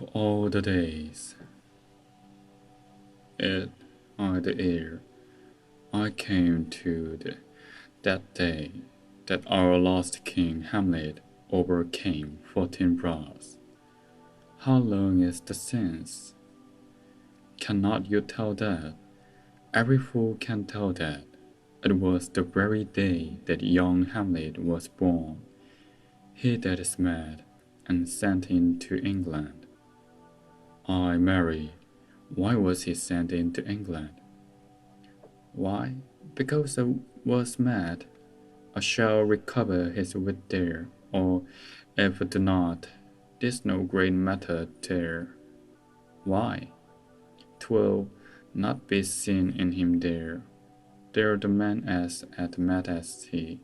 Of all the days, it I the air, I came to that day that our lost king Hamlet overcame 14 bras. How long is the since? Cannot you tell that? Every fool can tell that. It was the very day that young Hamlet was born. He that is mad, and sent into England. Ay, Mary, why was he sent into England? Why? Because I was mad. I shall recover his wit there, or if I do not, 'tis no great matter there. Why? 'Twill not be seen in him there. There the man as mad as he.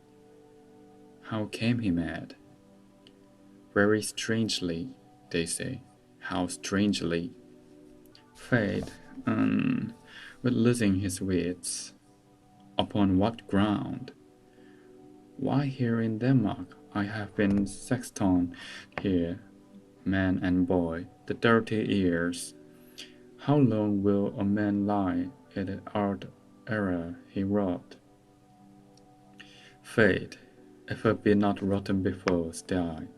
How came he mad? Very strangely, they say. How strangely? Fate, with losing his wits. Upon what ground? Why here in Denmark I have been sexton here, man and boy, the 30 years. How long will a man lie in the art error he wrought? Fate, if I be not rotten before, die.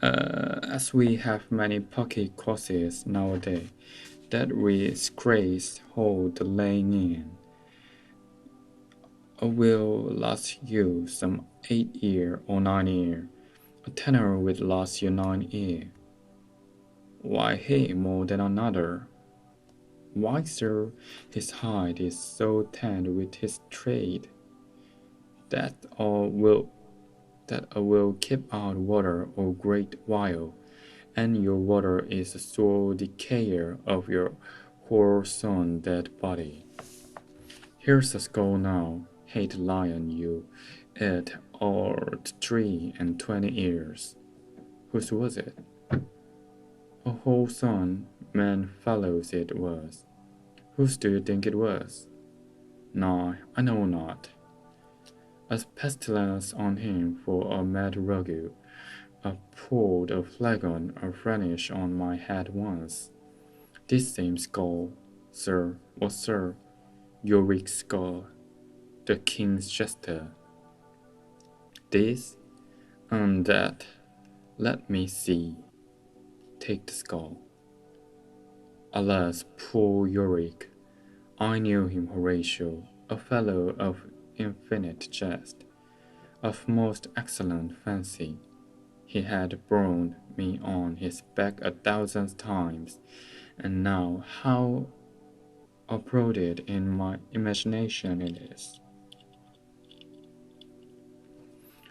As we have many pocket courses nowadays, that we disgrace hold the laying in. A will last you some 8 year or 9 year. A tenor will last you 9 year. Why he more than another? Why, sir, his hide is so tanned with his trade, that I will keep out water a great while, and your water is a sore decayer of your whoreson dead body. Here's a skull now, hate lion you, it or 3 and 20 years. Whose was it? A wholesome man fellows it was. Whose do you think it was? No, I know not. A pestilence on him for a mad rogue. I poured a flagon of Rhenish on my head once. This same skull, sir, was Sir Yorick's skull, the king's jester. This and that, let me see. Take the skull. Alas, poor Yorick! I knew him, Horatio, a fellow of infinite jest, of most excellent fancy. He had borne me on his back 1,000 times, and now how uprooted in my imagination it is.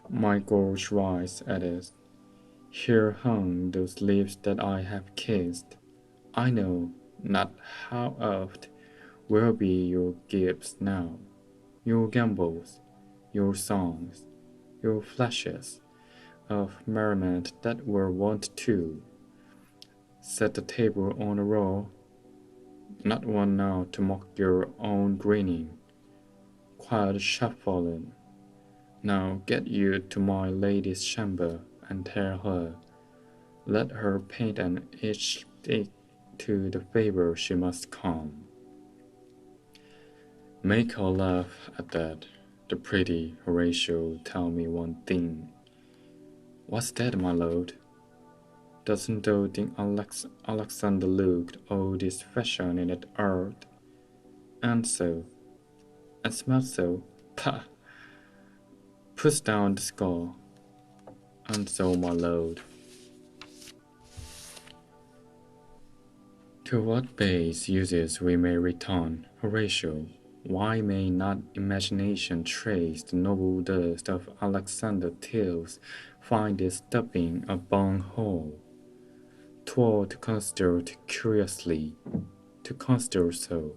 My gorge rise at it. Here hung those lips that I have kissed. I know not how oft will be your gifts now, your gambols, your songs, your flashes of merriment that were wont to set the table on a roll. Not one now to mock your own grinning, quiet chapfallen. Now get you to my lady's chamber, and tell her, let her paint and each stick to the favor she must come. Make her laugh at that. The pretty Horatio, tell me one thing. What's that, my lord? Doesn't thou think Alexander looked all this fashion in that art? And so, and smelled so, pah! Puts down the skull. And so, my lord. To what base uses we may return, Horatio? Why may not imagination trace the noble dust of Alexander Tales, find it stopping a bung hole? 'Twere to consider curiously, to consider so.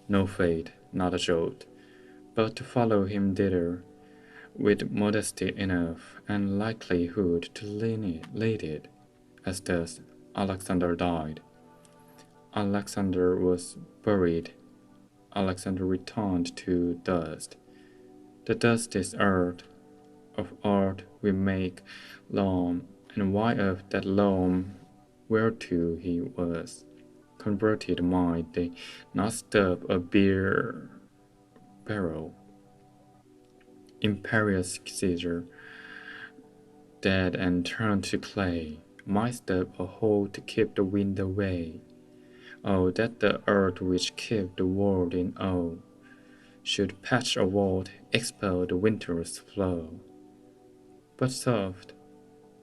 No fate, not a jolt, but to follow him thither, with modesty enough and likelihood to lead it, as thus Alexander died. Alexander was buried. Alexander returned to dust. The dust is earth. Of earth we make loam, and why of that loam whereto he was converted might they not stop a beer barrel. Imperious Caesar, dead and turned to clay, might stop a hole to keep the wind away. Oh, that the earth which kept the world in awe should patch a vault, expel the winter's flow. But soft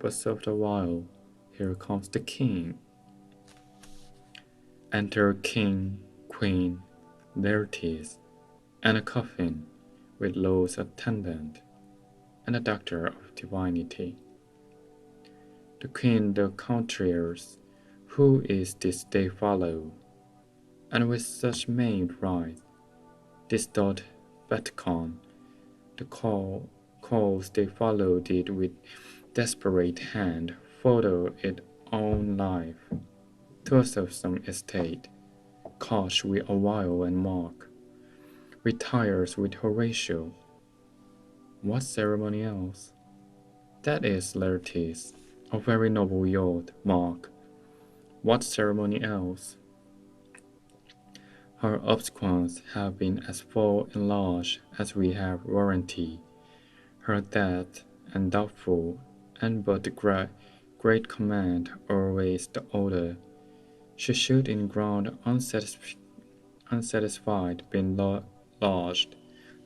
a while, here comes the king. Enter king, queen, there 'tis, and a coffin with Lord's attendant, and a doctor of divinity. The queen, the courtiers, who is this they follow? And with such maimed right, this doth Vatican, the cause they follow did with desperate hand follow its own life, to of some estate, couch we awhile and mock, retires with Horatio. What ceremony else? That is Laertes, a very noble youth, Mark. What ceremony else? Her obsequies have been as full and large as we have warranty. Her death, and doubtful, and but the great command always the order. She should in ground unsatisfied been lodged,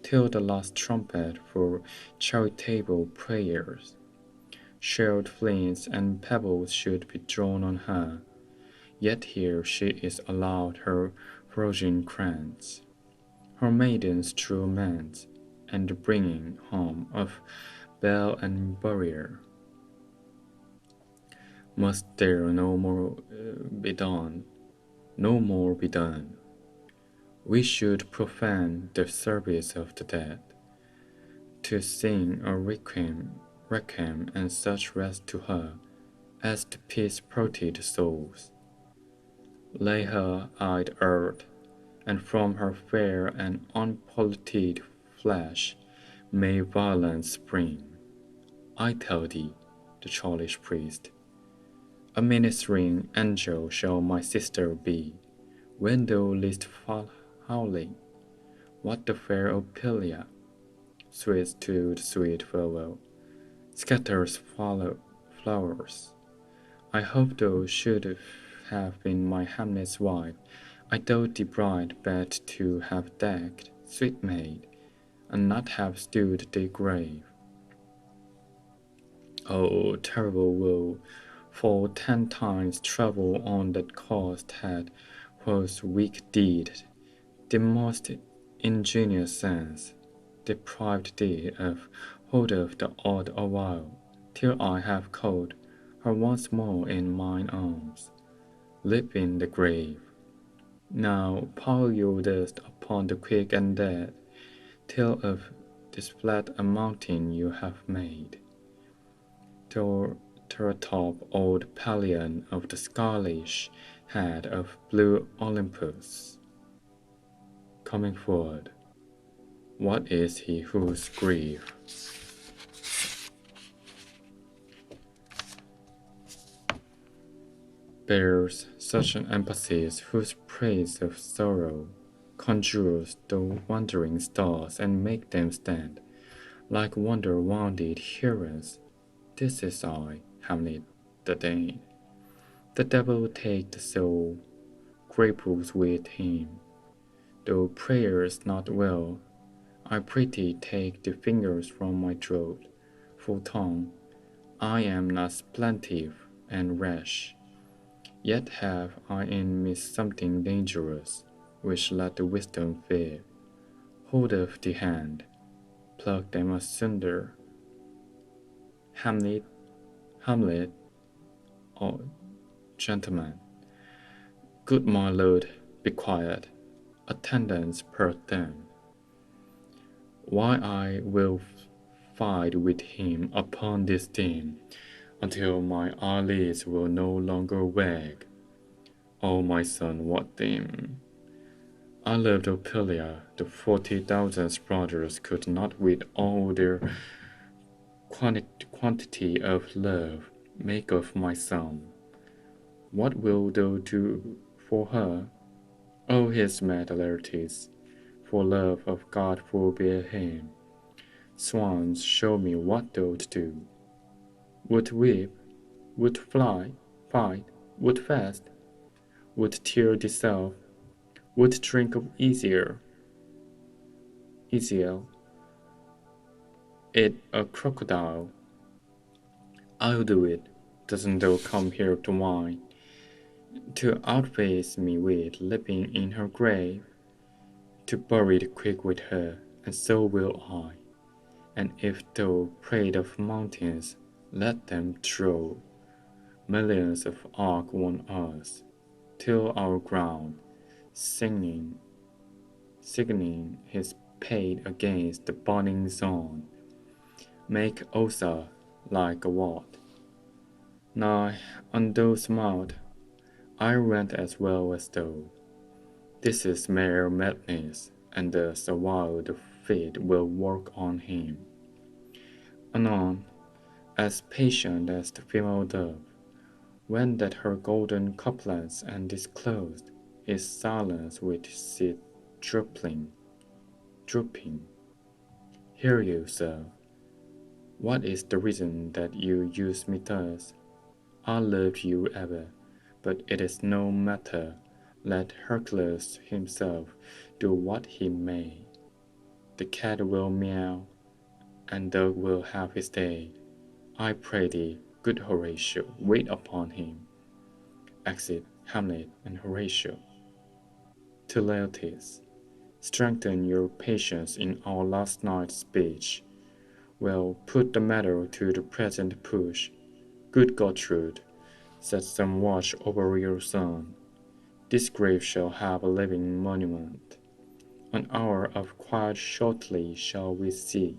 till the last trumpet for charitable prayers. Shelled flints and pebbles should be drawn on her, yet here she is allowed her virgin crowns, her maidens' true amends, and the bringing home of bell and burial. Must there no more be done? No more be done. We should profane the service of the dead, to sing a requiem and such rest to her as the peace-proted souls. Lay her eyed earth, and from her fair and unpolluted flesh may violence spring. I tell thee, the churlish priest, a ministering angel shall my sister be, when thou least howling. What the fair Ophelia, sweet to the sweet farewell, scatters flowers. I hope thou should have been my Hamlet's wife. I thought thee bride best to have decked, sweet maid, and not have stood the grave. Oh, terrible woe! For 10 times trouble on that cost had was weak deed, the most ingenious sense, deprived thee of hold of the odd awhile, till I have caught her once more in mine arms, live in the grave. Now pile your dust upon the quick and dead, till of this flat a mountain you have made. Atop old Pelion of the scarlish head of blue Olympus. Coming forward, what is he whose grief bears such an emphasis, whose praise of sorrow conjures the wandering stars and make them stand like wonder-wounded heroes? This is I, Hamlet the Dane. The devil take the soul, grapples with him. Though prayers not well, I prithee take the fingers from my throat, for tongue, I am not plaintive and rash. Yet have I in me something dangerous, which let the wisdom fear. Hold of the hand, pluck them asunder. Hamlet, oh, gentlemen, good my lord, be quiet. Attendants pert them. Why I will fight with him upon this theme, until my eyelids will no longer wag. O my son, what theme? I loved Ophelia, the 40,000 brothers could not with all their quantity of love make of my son. What will thou do for her? O his medalities, for love of God forbear him. Swans, show me what thou'lt do. Would weep, would fly, fight, would fast, would tear thyself, would drink of Ezeal, eat a crocodile. I'll do it. Doesn't thou come here to whine, to outface me with living in her grave, to bury the quick with her, and so will I. And if thou prate of mountains, let them throw millions of arc on us, till our ground, sickening his paid against the burning zone, make Ossa like a wad. Nay, on those mouth, I rant as well as thou. This is mere madness, and thus a wild fit will work on him. Anon, as patient as the female dove, when that her golden couplets and disclosed, is silence which sit drooping. Hear you, sir. What is the reason that you use me thus? I loved you ever, but it is no matter. Let Hercules himself do what he may. The cat will meow, and dog will have his day. I pray thee, good Horatio, wait upon him. Exit Hamlet and Horatio. To Laertes, strengthen your patience in our last night's speech. Well, put the matter to the present push. Good Gertrude, set some watch over your son. This grave shall have a living monument. An hour of quiet shortly shall we see.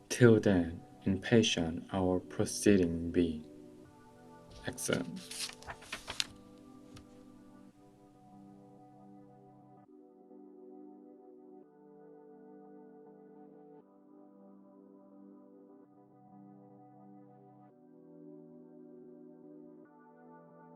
Till then, impatient our proceeding be. Exeunt.